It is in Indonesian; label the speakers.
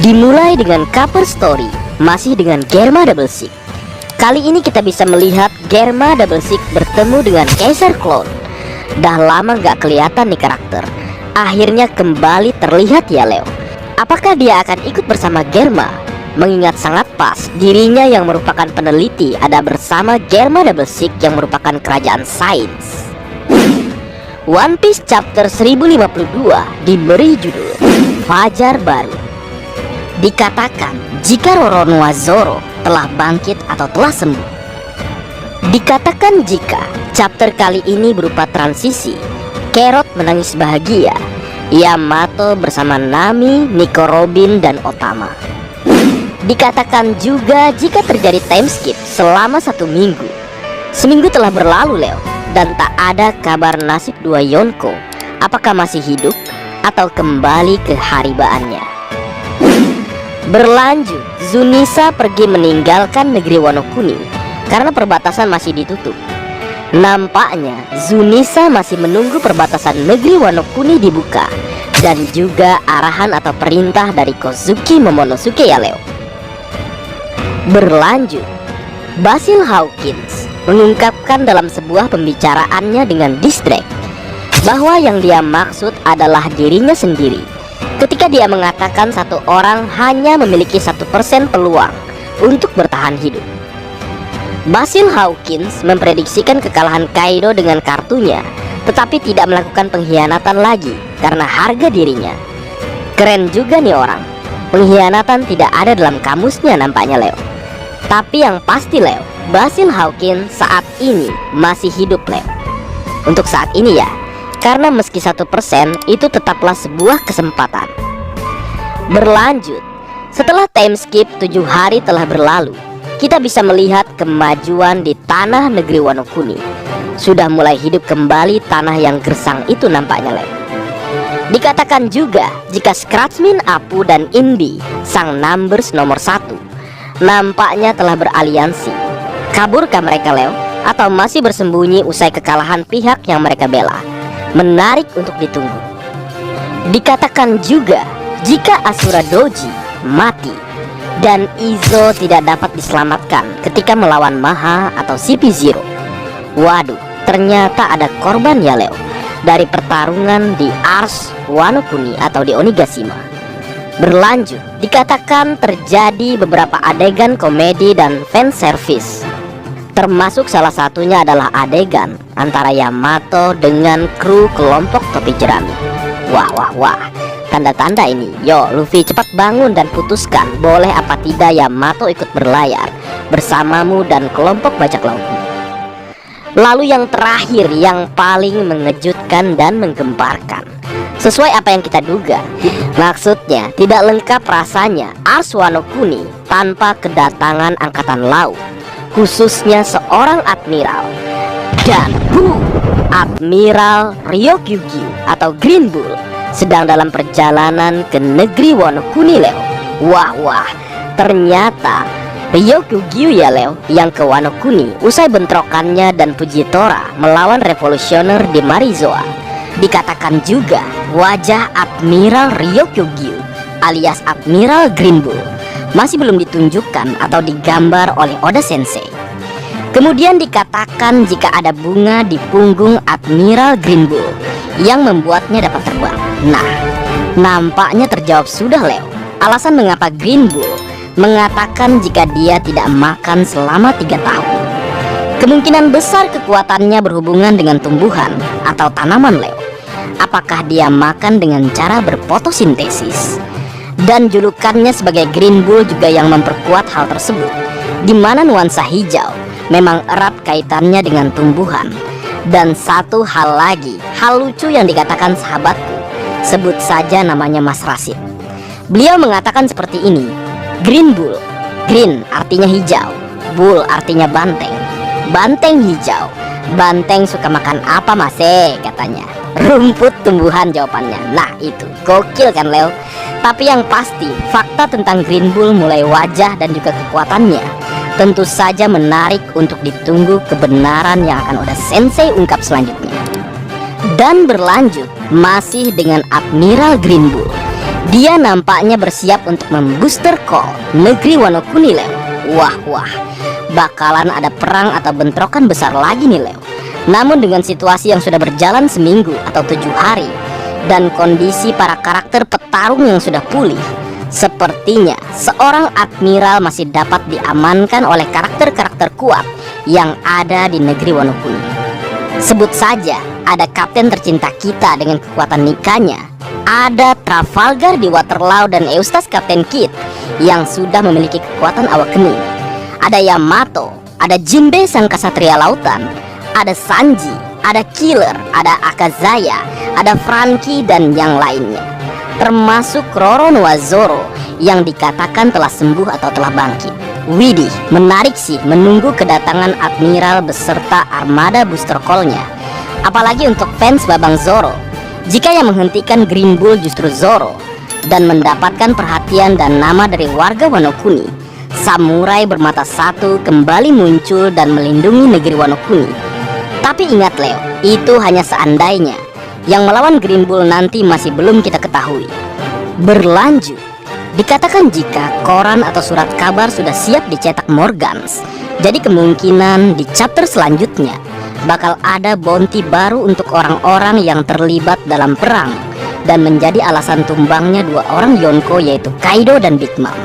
Speaker 1: Dimulai dengan cover story, masih dengan Germa Double Six. Kali ini kita bisa melihat Germa Double Six bertemu dengan Kaiser Cloud. Dah lama gak kelihatan nih karakter. Akhirnya kembali terlihat ya Leo. Apakah dia akan ikut bersama Germa? Mengingat sangat pas dirinya yang merupakan peneliti ada bersama Germa Double Six yang merupakan kerajaan sains. One Piece chapter 1052 diberi judul Fajar Baru. Dikatakan jika Roronoa Zoro telah bangkit atau telah sembuh. Dikatakan jika chapter kali ini berupa transisi, Carrot menangis bahagia, Yamato bersama Nami, Nico Robin, dan Otama. Dikatakan juga jika terjadi time skip selama 1 minggu. Seminggu telah berlalu Leo, dan tak ada kabar nasib dua Yonko. Apakah masih hidup atau kembali ke haribaannya? Berlanjut, Zunisa pergi meninggalkan negeri Wano Kuni karena perbatasan masih ditutup. Nampaknya Zunisa masih menunggu perbatasan negeri Wano Kuni dibuka, dan juga arahan atau perintah dari Kozuki Momonosuke ya Leo. Berlanjut, Basil Hawkins mengungkapkan dalam sebuah pembicaraannya dengan Distract bahwa yang dia maksud adalah dirinya sendiri ketika dia mengatakan satu orang hanya memiliki 1% peluang untuk bertahan hidup. Basil Hawkins memprediksikan kekalahan Kaido dengan kartunya, tetapi tidak melakukan pengkhianatan lagi karena harga dirinya. Keren juga nih orang. Pengkhianatan tidak ada dalam kamusnya nampaknya Leo. Tapi yang pasti Leo, Basil Hawkins saat ini masih hidup Leo. Untuk saat ini ya, karena meski 1% itu tetaplah sebuah kesempatan. Berlanjut, setelah time skip 7 hari telah berlalu, kita bisa melihat kemajuan di tanah negeri Wano Kuni. Sudah mulai hidup kembali tanah yang gersang itu nampaknya Leo. Dikatakan juga jika Scratchmin, Apu, dan Indi, sang numbers nomor 1, nampaknya telah beraliansi. Kaburkah mereka Leo? Atau masih bersembunyi usai kekalahan pihak yang mereka bela? Menarik untuk ditunggu. Dikatakan juga jika Asura Doji mati dan Izo tidak dapat diselamatkan ketika melawan Maha atau CP0. Waduh, ternyata ada korban ya Leo dari pertarungan di Ars Wano Kuni atau di Onigashima. Berlanjut, dikatakan terjadi beberapa adegan komedi dan fan service. Termasuk salah satunya adalah adegan antara Yamato dengan kru kelompok topi jerami. Wah, tanda-tanda ini. Yo, Luffy cepat bangun dan putuskan boleh apa tidak Yamato ikut berlayar bersamamu dan kelompok bajak lautmu. Lalu yang terakhir yang paling mengejutkan dan menggemparkan, sesuai apa yang kita duga. Maksudnya tidak lengkap rasanya Ars Wano Kuni tanpa kedatangan angkatan laut, khususnya seorang admiral. Dan Admiral Ryokugyu atau Green Bull sedang dalam perjalanan ke negeri Wano Kuni Leo. Wah, ternyata Ryokugyu ya Leo yang ke Wano Kuni usai bentrokannya dan Fujitora melawan revolusioner di Marizoa. Dikatakan juga wajah Admiral Ryokugyu alias Admiral Green Bull masih belum ditunjukkan atau digambar oleh Oda Sensei. Kemudian dikatakan jika ada bunga di punggung Admiral Green Bull yang membuatnya dapat terbang. Nah, nampaknya terjawab sudah Leo alasan mengapa Green Bull mengatakan jika dia tidak makan selama 3 tahun. Kemungkinan besar kekuatannya berhubungan dengan tumbuhan atau tanaman Leo. Apakah dia makan dengan cara berfotosintesis? Dan julukannya sebagai Green Bull juga yang memperkuat hal tersebut, di mana nuansa hijau memang erat kaitannya dengan tumbuhan. Dan satu hal lagi, hal lucu yang dikatakan sahabatku, sebut saja namanya Mas Rasid. Beliau mengatakan seperti ini, Green Bull, green artinya hijau, bull artinya banteng, banteng hijau. Banteng suka makan apa Mas? Katanya rumput tumbuhan jawabannya. Nah itu gokil kan Leo. Tapi yang pasti fakta tentang Green Bull mulai wajah dan juga kekuatannya tentu saja menarik untuk ditunggu kebenaran yang akan Oda Sensei ungkap selanjutnya. Dan berlanjut masih dengan Admiral Green Bull Dia nampaknya bersiap untuk membooster call negeri Wano Kuni, Leo. Wah, bakalan ada perang atau bentrokan besar lagi nih, Leo. Namun dengan situasi yang sudah berjalan seminggu atau 7 hari dan kondisi para karakter petarung yang sudah pulih, sepertinya seorang admiral masih dapat diamankan oleh karakter-karakter kuat yang ada di negeri Wano Kuni. Sebut saja ada kapten tercinta kita dengan kekuatan nikahnya, ada Trafalgar di Waterloo dan Eustace Kapten Kidd yang sudah memiliki kekuatan awak kening. Ada Yamato, ada Jinbe sang kasatria lautan, ada Sanji, ada Killer, ada Akazaya, ada Franky dan yang lainnya. Termasuk Roro Noa Zoro yang dikatakan telah sembuh atau telah bangkit. Widih, menarik sih menunggu kedatangan Admiral beserta armada booster call-nya. Apalagi untuk fans Babang Zoro, jika yang menghentikan Green Bull justru Zoro dan mendapatkan perhatian dan nama dari warga Wano Kuni, samurai bermata satu kembali muncul dan melindungi negeri Wano Kuni. Tapi ingat Leo, itu hanya seandainya. Yang melawan Green Bull nanti masih belum kita ketahui. Berlanjut, dikatakan jika koran atau surat kabar sudah siap dicetak Morgans, jadi kemungkinan di chapter selanjutnya bakal ada bounty baru untuk orang-orang yang terlibat dalam perang dan menjadi alasan tumbangnya 2 orang Yonko, yaitu Kaido dan Big Mom.